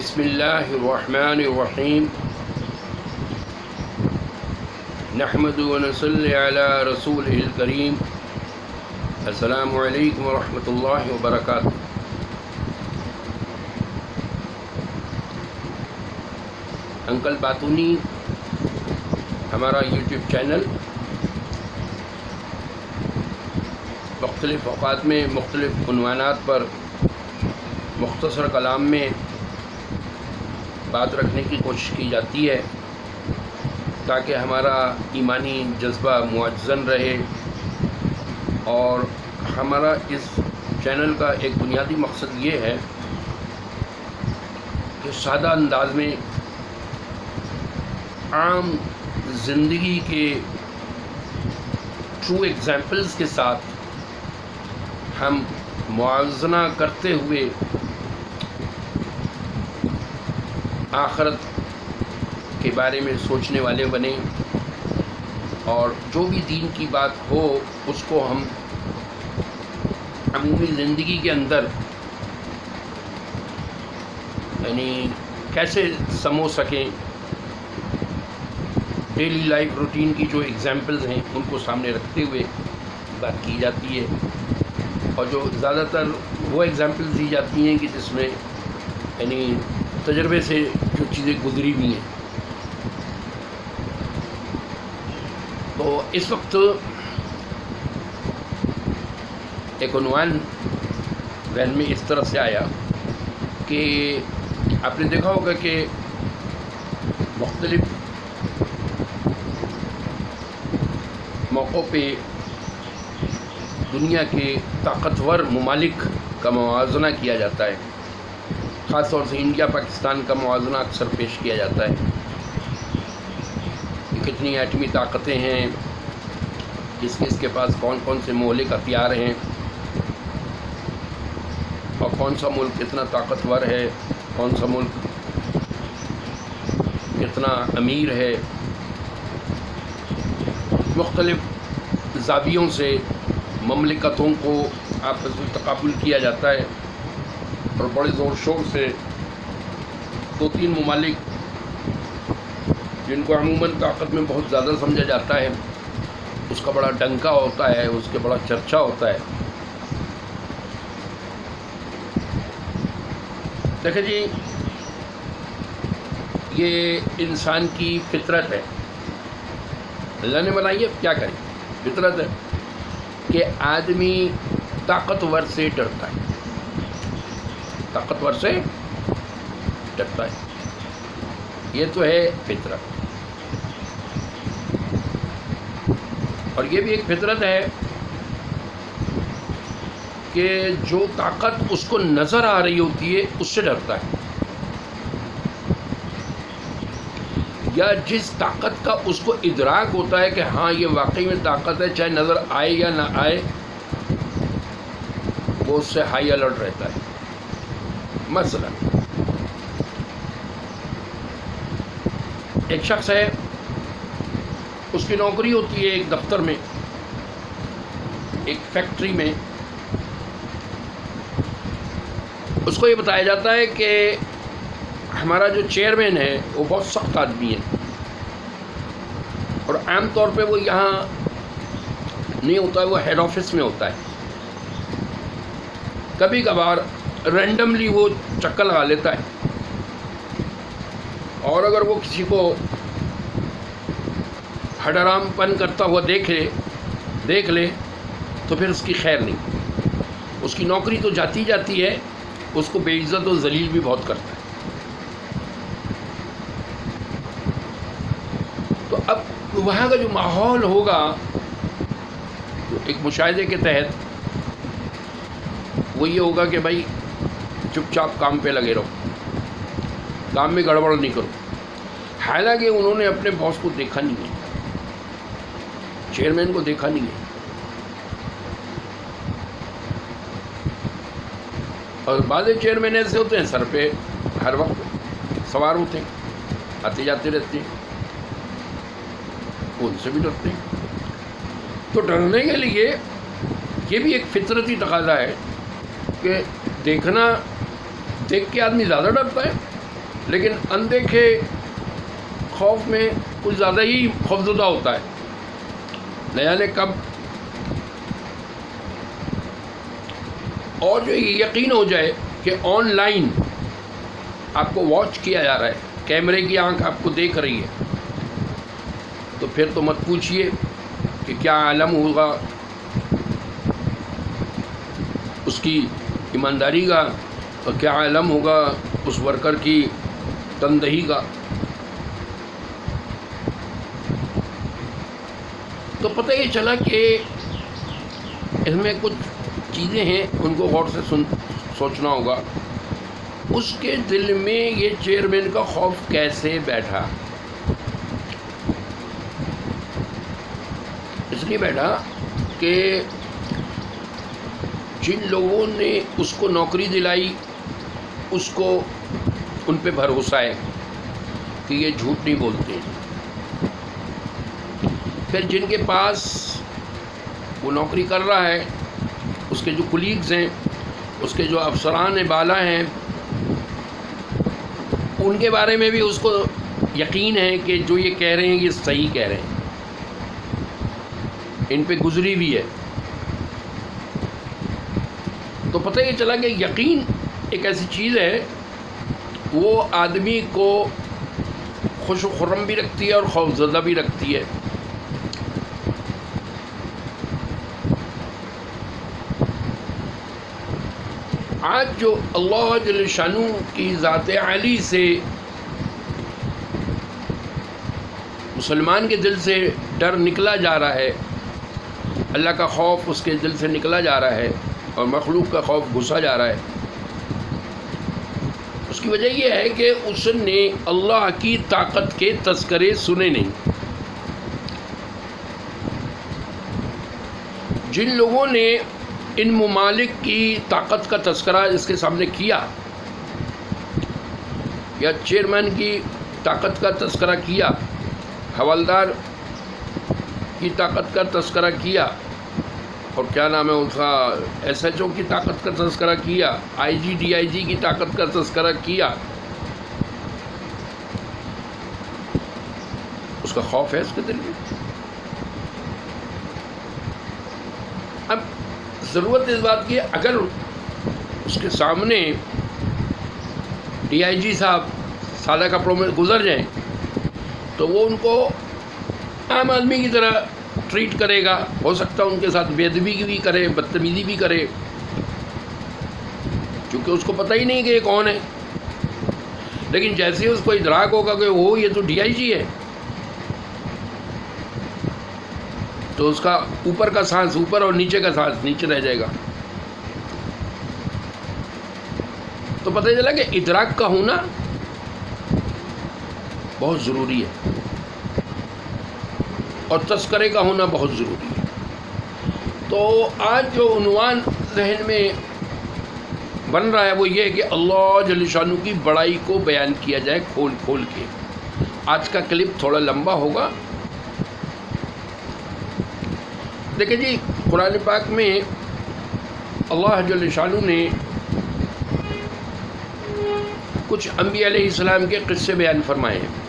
بسم اللہ الرحمن الرحیم نحمد و نصلی علی رسولہ الکریم. السلام علیکم ورحمۃ اللہ وبرکاتہ. انکل باتونی ہمارا یوٹیوب چینل مختلف اوقات میں مختلف عنوانات پر مختصر کلام میں بات رکھنے کی کوشش کی جاتی ہے تاکہ ہمارا ایمانی جذبہ معزز رہے. اور ہمارا اس چینل کا ایک بنیادی مقصد یہ ہے کہ سادہ انداز میں عام زندگی کے ٹرو ایگزامپلز کے ساتھ ہم موازنہ کرتے ہوئے آخرت کے بارے میں سوچنے والے بنیں، اور جو بھی دین کی بات ہو اس کو ہم عمومی زندگی کے اندر یعنی کیسے سمو سکیں. ڈیلی لائف روٹین کی جو ایگزامپلز ہیں ان کو سامنے رکھتے ہوئے بات کی جاتی ہے، اور جو زیادہ تر وہ ایگزامپلز دی جاتی ہیں کہ جس میں یعنی تجربے سے جو چیزیں گزری ہوئی ہیں. تو اس وقت ایک عنوان ذہن میں اس طرح سے آیا کہ آپ نے دیکھا ہوگا کہ مختلف موقعوں پہ دنیا کے طاقتور ممالک کا موازنہ کیا جاتا ہے. خاص طور سے انڈیا پاکستان کا موازنہ اکثر پیش کیا جاتا ہے کہ کتنی ایٹمی طاقتیں ہیں، کس کس کے پاس کون کون سے مہلک ہتھیار ہیں، اور کون سا ملک کتنا طاقتور ہے، کون سا ملک کتنا امیر ہے. مختلف زاویوں سے مملکتوں کو آپس میں تقابل کیا جاتا ہے، اور بڑے زور شور سے دو تین ممالک جن کو عموماً طاقت میں بہت زیادہ سمجھا جاتا ہے اس کا بڑا ڈنکا ہوتا ہے، اس کے بڑا چرچا ہوتا ہے. دیکھیں جی، یہ انسان کی فطرت ہے، اللہ نے بنائی ہے. کیا کریں، فطرت ہے کہ آدمی طاقتور سے ڈرتا ہے، طاقتور سے ڈرتا ہے. یہ تو ہے فطرت. اور یہ بھی ایک فطرت ہے کہ جو طاقت اس کو نظر آ رہی ہوتی ہے اس سے ڈرتا ہے، یا جس طاقت کا اس کو ادراک ہوتا ہے کہ ہاں یہ واقعی میں طاقت ہے، چاہے نظر آئے یا نہ آئے، وہ اس سے ہائی الرٹ رہتا ہے. مثلا ایک شخص ہے، اس کی نوکری ہوتی ہے ایک دفتر میں، ایک فیکٹری میں. اس کو یہ بتایا جاتا ہے کہ ہمارا جو چیئرمین ہے وہ بہت سخت آدمی ہے، اور عام طور پہ وہ یہاں نہیں ہوتا ہے، وہ ہیڈ آفس میں ہوتا ہے. کبھی کبھار رینڈملی وہ چکر لگا لیتا ہے، اور اگر وہ کسی کو ہڈرام پن کرتا ہوا دیکھ لے تو پھر اس کی خیر نہیں. اس کی نوکری تو جاتی ہے، اس کو بے عزت و ذلیل بھی بہت کرتا ہے. تو اب وہاں کا جو ماحول ہوگا ایک مشاہدے کے تحت وہ یہ ہوگا کہ بھائی چپ چاپ کام پہ لگے رہو، کام میں گڑبڑ نہیں کرو. حالانکہ انہوں نے اپنے باس کو دیکھا نہیں ہے، چیئرمین کو دیکھا نہیں ہے. اور بعض چیئرمین ایسے ہوتے ہیں سر پہ ہر وقت سوار ہوتے ہیں، آتے جاتے رہتے ہیں، ان سے بھی ڈرتے ہیں. تو ڈرنے کے لیے یہ بھی ایک فطرتی تقاضا ہے کہ دیکھ کے آدمی زیادہ ڈرتا ہے. لیکن اندیکھے خوف میں کچھ زیادہ ہی خوفزدہ ہوتا ہے، نہ جانے کب. اور جو یہ یقین ہو جائے کہ آن لائن آپ کو واچ کیا جا رہا ہے، کیمرے کی آنکھ آپ کو دیکھ رہی ہے، تو پھر تو مت پوچھیے کہ کیا عالم ہوگا اس کی ایمانداری کا، اور کیا عالم ہوگا اس ورکر کی تندہی کا. تو پتہ یہ چلا کہ اس میں کچھ چیزیں ہیں، ان کو غور سے سوچنا ہوگا. اس کے دل میں یہ چیئرمین کا خوف کیسے بیٹھا؟ اس لیے بیٹھا کہ جن لوگوں نے اس کو نوکری دلائی اس کو ان پہ بھروسہ ہے کہ یہ جھوٹ نہیں بولتے. پھر جن کے پاس وہ نوکری کر رہا ہے، اس کے جو کولیگز ہیں، اس کے جو افسران بالا ہیں، ان کے بارے میں بھی اس کو یقین ہے کہ جو یہ کہہ رہے ہیں یہ صحیح کہہ رہے ہیں، ان پہ گزری بھی ہے. تو پتہ یہ چلا کہ یقین ایک ایسی چیز ہے، وہ آدمی کو خوش و خرم بھی رکھتی ہے اور خوفزدہ بھی رکھتی ہے. آج جو اللہ جل شانہ کی ذات عالی سے مسلمان کے دل سے ڈر نکلا جا رہا ہے، اللہ کا خوف اس کے دل سے نکلا جا رہا ہے اور مخلوق کا خوف گھسا جا رہا ہے، اس کی وجہ یہ ہے کہ اس نے اللہ کی طاقت کے تذکرے سنے نہیں. جن لوگوں نے ان ممالک کی طاقت کا تذکرہ اس کے سامنے کیا، یا چیئرمین کی طاقت کا تذکرہ کیا، حوالدار کی طاقت کا تذکرہ کیا، اور کیا نام ہے اس کا ایس ایچ او کی طاقت کا تذکرہ کیا، آئی جی ڈی آئی جی کی طاقت کا تذکرہ کیا، اس کا خوف ہے اس کے دل میں. اب ضرورت اس بات کی، اگر اس کے سامنے ڈی آئی جی صاحب سادہ کپڑوں میں گزر جائیں تو وہ ان کو عام آدمی کی طرح ٹریٹ کرے گا، ہو سکتا ہے ان کے ساتھ بے ادبی بھی کرے، بدتمیزی بھی کرے، کیونکہ اس کو پتہ ہی نہیں کہ یہ کون ہے. لیکن جیسے اس کو ادراک ہوگا کہ وہ یہ تو ڈی آئی جی ہے، تو اس کا اوپر کا سانس اوپر اور نیچے کا سانس نیچے رہ جائے گا. تو پتہ چلا کہ ادراک کا ہونا بہت ضروری ہے اور تذکرے کا ہونا بہت ضروری ہے. تو آج جو عنوان ذہن میں بن رہا ہے وہ یہ ہے کہ اللہ جل شانہ کی بڑائی کو بیان کیا جائے کھول کھول کے. آج کا کلپ تھوڑا لمبا ہوگا. دیکھیں جی، قرآن پاک میں اللہ جل شانہ نے کچھ انبیاء علیہ السلام کے قصے بیان فرمائے ہیں.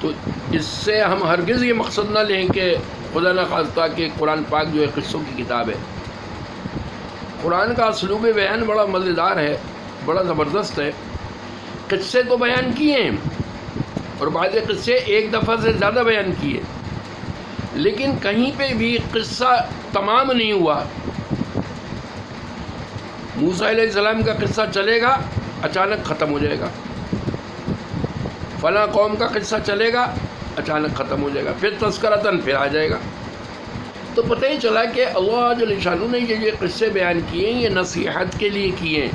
تو اس سے ہم ہرگز یہ مقصد نہ لیں کہ خدا نخواستہ کہ قرآن پاک جو ہے قصوں کی کتاب ہے. قرآن کا اسلوب بیان بڑا مزیدار ہے، بڑا زبردست ہے. قصے تو بیان کیے ہیں اور بعض قصے ایک دفعہ سے زیادہ بیان کیے، لیکن کہیں پہ بھی قصہ تمام نہیں ہوا. موسیٰ علیہ السلام کا قصہ چلے گا، اچانک ختم ہو جائے گا. فلاں قوم کا قصہ چلے گا، اچانک ختم ہو جائے گا، پھر تذکرتاً پھر آ جائے گا. تو پتہ ہی چلا کہ اللہ جل شانہ نے یہ قصے بیان کیے ہیں یہ نصیحت کے لیے کیے ہیں،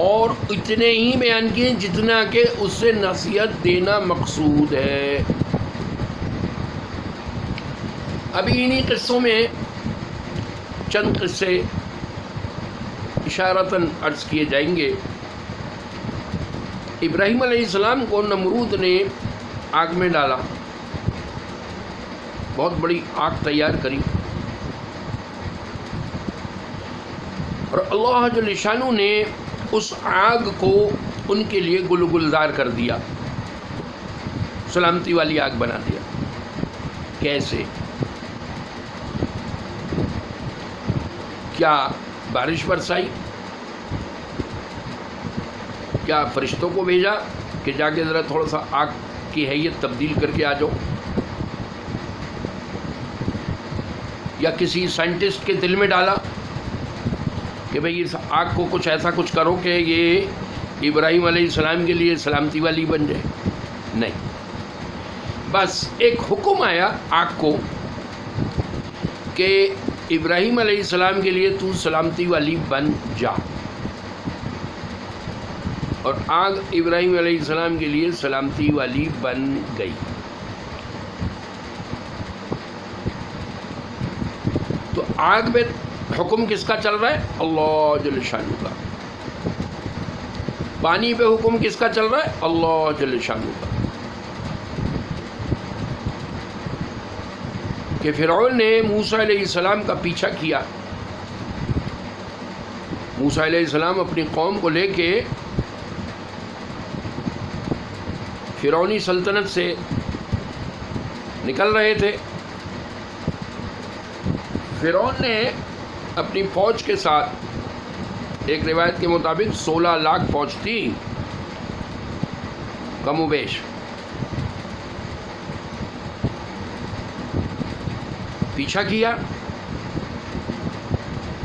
اور اتنے ہی بیان کیے جتنا کہ اس سے نصیحت دینا مقصود ہے. ابھی انہی قصوں میں چند قصے اشارتاً عرض کیے جائیں گے. ابراہیم علیہ السلام کو نمرود نے آگ میں ڈالا، بہت بڑی آگ تیار کری، اور اللہ جل شانہ نے اس آگ کو ان کے لیے گلزار کر دیا، سلامتی والی آگ بنا دیا۔ کیسے؟ کیا بارش برسائی؟ کیا فرشتوں کو بھیجا کہ جا کے ذرا تھوڑا سا آگ کی حیت تبدیل کر کے آ جاؤ؟ یا کسی سائنٹسٹ کے دل میں ڈالا کہ بھئی اس آگ کو کچھ ایسا کچھ کرو کہ یہ ابراہیم علیہ السلام کے لیے سلامتی والی بن جائے؟ نہیں، بس ایک حکم آیا آگ کو کہ ابراہیم علیہ السلام کے لیے تو سلامتی والی بن جا، اور آگ ابراہیم علیہ السلام کے لیے سلامتی والی بن گئی۔ تو آگ میں حکم کس کا چل رہا ہے؟ اللہ جل شانہ کا۔ پانی پہ حکم کس کا چل رہا ہے؟ اللہ جل شانہ کا۔ کہ فرعون نے موسیٰ علیہ السلام کا پیچھا کیا، موسیٰ علیہ السلام اپنی قوم کو لے کے فرعونی سلطنت سے نکل رہے تھے۔ فرعون نے اپنی فوج کے ساتھ، ایک روایت کے مطابق 16 لاکھ فوج تھی کم و بیش، پیچھا کیا۔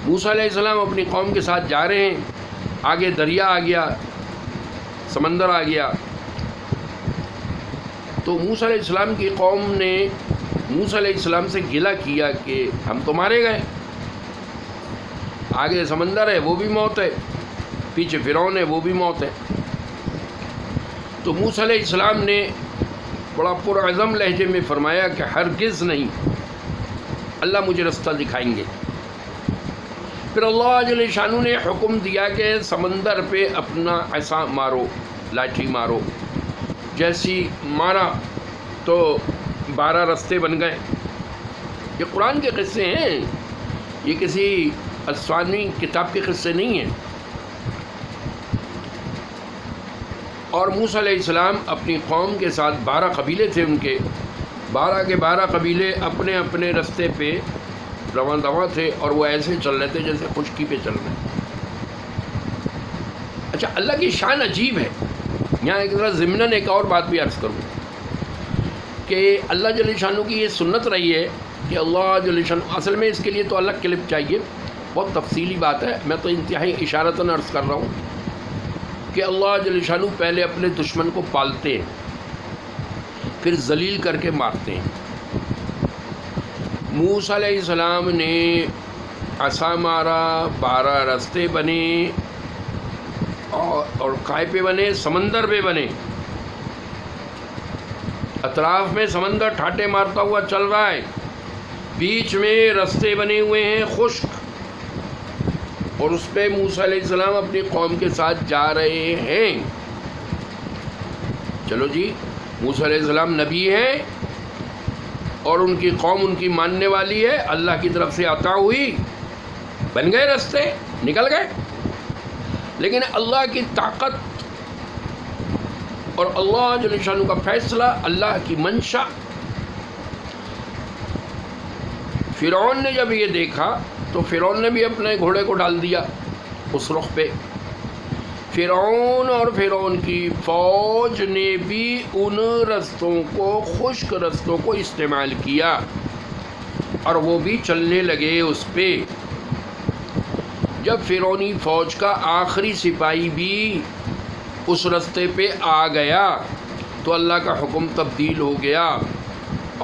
موسیٰ علیہ السلام اپنی قوم کے ساتھ جا رہے ہیں، آگے دریا آ گیا، سمندر آ گیا۔ تو موسیٰ علیہ السلام کی قوم نے موسیٰ علیہ السلام سے گلہ کیا کہ ہم تو مارے گئے، آگے سمندر ہے وہ بھی موت ہے، پیچھے فرعون ہے وہ بھی موت ہے۔ تو موسیٰ علیہ السلام نے بڑا پرعزم لہجے میں فرمایا کہ ہرگز نہیں، اللہ مجھے رستہ دکھائیں گے۔ پھر اللہ جل شانہ نے حکم دیا کہ سمندر پہ اپنا عصا مارو، لاٹھی مارو۔ جیسی مارا تو 12 رستے بن گئے۔ یہ قرآن کے قصے ہیں، یہ کسی افسانوی کتاب کے قصے نہیں ہیں۔ اور موسیٰ علیہ السلام اپنی قوم کے ساتھ 12 قبیلے تھے ان کے، 12 کے 12 قبیلے اپنے اپنے رستے پہ رواں دواں تھے، اور وہ ایسے چل رہے تھے جیسے خشکی پہ چل رہے ہیں۔ اچھا، اللہ کی شان عجیب ہے۔ یہاں ایک ذرا ضمناً ایک اور بات بھی عرض کروں کہ اللہ جل شانہ کی یہ سنت رہی ہے کہ اللہ جل شانہ، اصل میں اس کے لیے تو الگ کلپ چاہیے، بہت تفصیلی بات ہے، میں تو انتہائی اشارتاً عرض کر رہا ہوں کہ اللہ جل شانہ پہلے اپنے دشمن کو پالتے ہیں، پھر ذلیل کر کے مارتے ہیں۔ موسیٰ علیہ السلام نے عصا مارا، 12 رستے بنے، اور کائے پہ بنے؟ سمندر پہ بنے۔ اطراف میں سمندر ٹھاٹے مارتا ہوا چل رہا ہے، بیچ میں رستے بنے ہوئے ہیں خشک، اور اس پہ موسیٰ علیہ السلام اپنی قوم کے ساتھ جا رہے ہیں۔ چلو جی، موسیٰ علیہ السلام نبی ہیں اور ان کی قوم ان کی ماننے والی ہے، اللہ کی طرف سے عطا ہوئی، بن گئے رستے، نکل گئے۔ لیکن اللہ کی طاقت اور اللہ جل شانہ کا فیصلہ، اللہ کی منشا، فرعون نے جب یہ دیکھا تو فرعون نے بھی اپنے گھوڑے کو ڈال دیا اس رخ پہ۔ فرعون اور فرعون کی فوج نے بھی ان رستوں کو، خشک رستوں کو استعمال کیا، اور وہ بھی چلنے لگے اس پہ۔ جب فرعونی فوج کا آخری سپاہی بھی اس رستے پہ آ گیا تو اللہ کا حکم تبدیل ہو گیا،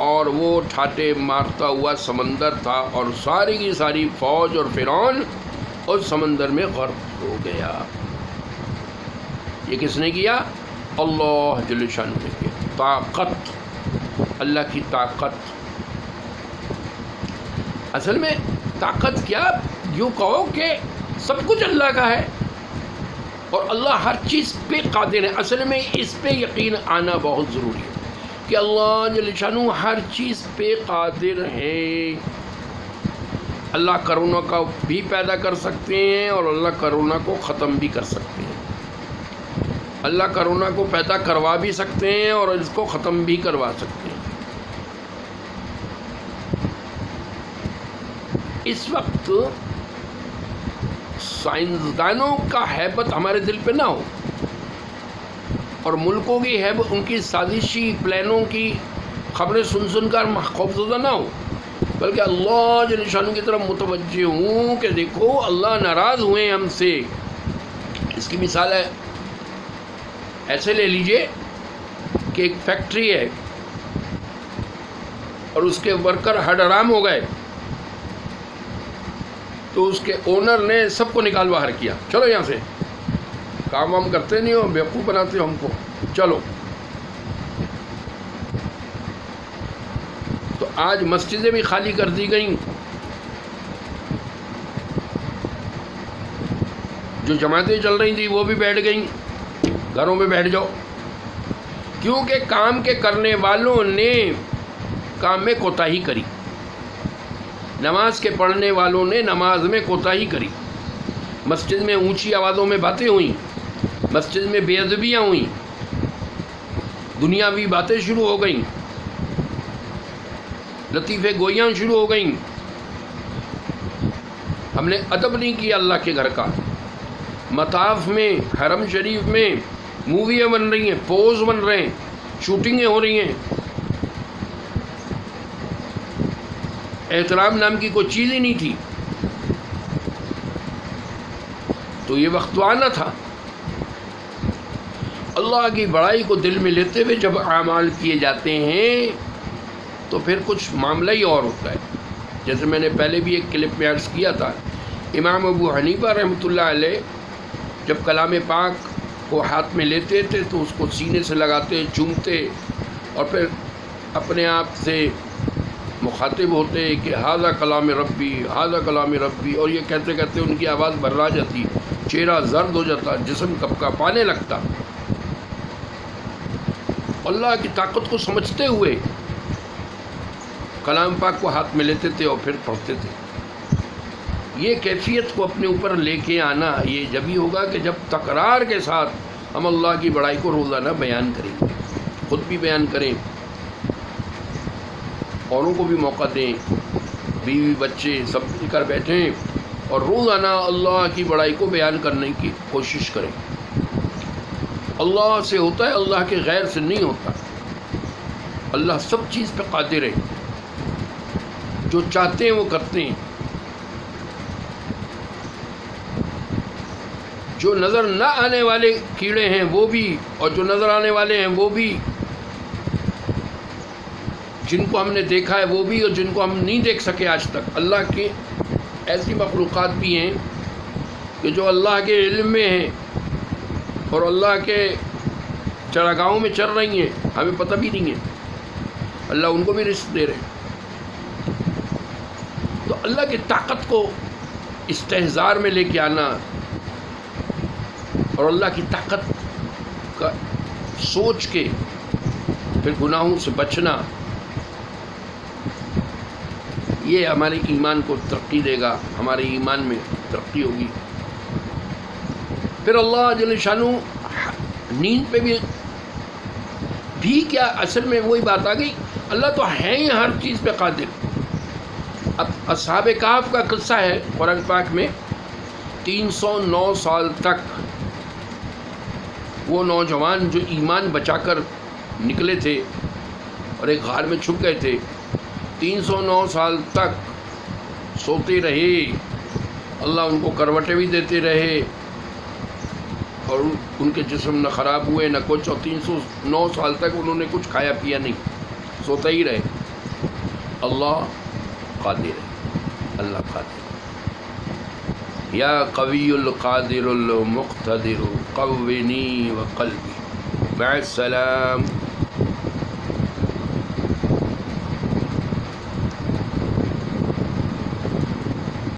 اور وہ ٹھاٹے مارتا ہوا سمندر تھا، اور ساری کی ساری فوج اور فرعون اس سمندر میں غرق ہو گیا۔ یہ کس نے کیا؟ اللہ جل شانہ نے کیا۔ طاقت، اللہ کی طاقت۔ اصل میں طاقت کیا، یوں کہو کہ سب کچھ اللہ کا ہے، اور اللہ ہر چیز پہ قادر ہے۔ اصل میں اس پہ یقین آنا بہت ضروری ہے کہ اللہ جل شانہ ہر چیز پہ قادر ہے۔ اللہ کرونا کا بھی پیدا کر سکتے ہیں اور اللہ کرونا کو ختم بھی کر سکتے ہیں. اللہ کرونا کو پیدا کروا بھی سکتے ہیں اور اس کو ختم بھی کروا سکتے ہیں. اس وقت سائنسدانوں کا ہیبت ہمارے دل پہ نہ ہو اور ملکوں کی ہیبت، ان کی سازشی پلانوں کی خبریں سن کر خوفزدہ نہ ہو، بلکہ اللہ جل شانہ کی طرف متوجہ ہوں کہ دیکھو اللہ ناراض ہوئے ہیں ہم سے. اس کی مثال ہے، ایسے لے لیجئے کہ ایک فیکٹری ہے اور اس کے ورکر ہڈ حرام ہو گئے، تو اس کے اونر نے سب کو نکال باہر کیا، چلو یہاں سے، کام وام کرتے نہیں ہو، بیوقوف بناتے ہو ہم کو، چلو. تو آج مسجدیں بھی خالی کر دی گئیں، جو جماعتیں چل رہی تھیں وہ بھی بیٹھ گئیں، گھروں پہ بیٹھ جاؤ، کیونکہ کام کے کرنے والوں نے کام میں کوتاہی کری. نماز کے پڑھنے والوں نے نماز میں کوتاہی کری. مسجد میں اونچی آوازوں میں باتیں ہوئیں، مسجد میں بے ادبیاں ہوئیں، دنیاوی باتیں شروع ہو گئیں، لطیفے گوئیاں شروع ہو گئیں. ہم نے ادب نہیں کیا اللہ کے گھر کا. مطاف میں، حرم شریف میں موویاں بن رہی ہیں، پوز بن رہے ہیں، شوٹنگیں ہو رہی ہیں. احترام نام کی کوئی چیز ہی نہیں تھی. تو یہ وقت تو آنا تھا. اللہ کی بڑائی کو دل میں لیتے ہوئے جب اعمال کیے جاتے ہیں تو پھر کچھ معاملہ ہی اور ہوتا ہے. جیسے میں نے پہلے بھی ایک کلپ میں عرض کیا تھا، امام ابو حنیفہ رحمۃ اللہ علیہ جب کلام پاک کو ہاتھ میں لیتے تھے تو اس کو سینے سے لگاتے، چومتے اور پھر اپنے آپ سے مخاطب ہوتے کہ ھذا کلام ربی، ھذا کلام ربی، اور یہ کہتے کہتے ان کی آواز بھرا جاتی، چہرہ زرد ہو جاتا، جسم کپکپانے لگتا. اللہ کی طاقت کو سمجھتے ہوئے کلام پاک کو ہاتھ میں لیتے تھے اور پھر پڑھتے تھے. یہ کیفیت کو اپنے اوپر لے کے آنا، یہ جبھی ہوگا کہ جب تکرار کے ساتھ ہم اللہ کی بڑائی کو روزانہ بیان کریں گے، خود بھی بیان کریں، اوروں کو بھی موقع دیں، بیوی بچے سب مل کر بیٹھیں اور روزانہ اللہ کی بڑائی کو بیان کرنے کی کوشش کریں. اللہ سے ہوتا ہے، اللہ کے غیر سے نہیں ہوتا. اللہ سب چیز پہ قادر ہے، جو چاہتے ہیں وہ کرتے ہیں. جو نظر نہ آنے والے کیڑے ہیں وہ بھی، اور جو نظر آنے والے ہیں وہ بھی، جن کو ہم نے دیکھا ہے وہ بھی اور جن کو ہم نہیں دیکھ سکے آج تک. اللہ کی ایسی مخلوقات بھی ہیں کہ جو اللہ کے علم میں ہیں اور اللہ کے چراگاہوں میں چل رہی ہیں، ہمیں پتہ بھی نہیں ہے. اللہ ان کو بھی رزق دے رہے ہیں. تو اللہ کی طاقت کو استحضار میں لے کے آنا اور اللہ کی طاقت کا سوچ کے پھر گناہوں سے بچنا، یہ ہمارے ایمان کو ترقی دے گا، ہمارے ایمان میں ترقی ہوگی. پھر اللہ جل شانہ نیند پہ بھی کیا، اصل میں وہی بات آ گئی، اللہ تو ہے ہی ہر چیز پہ قادر. اب اصحاب کہف کا قصہ ہے قرآن پاک میں. 309 سال تک وہ نوجوان جو ایمان بچا کر نکلے تھے اور ایک غار میں چھپ گئے تھے، 309 سال تک سوتے رہے. اللہ ان کو کروٹیں بھی دیتے رہے اور ان کے جسم نہ خراب ہوئے نہ کچھ، اور 309 سال تک انہوں نے کچھ کھایا پیا نہیں، سوتا ہی رہے. اللہ قادر ہے، اللہ قادر. یا قوی القادر المقتدر قونی وقلبی. مع السلام.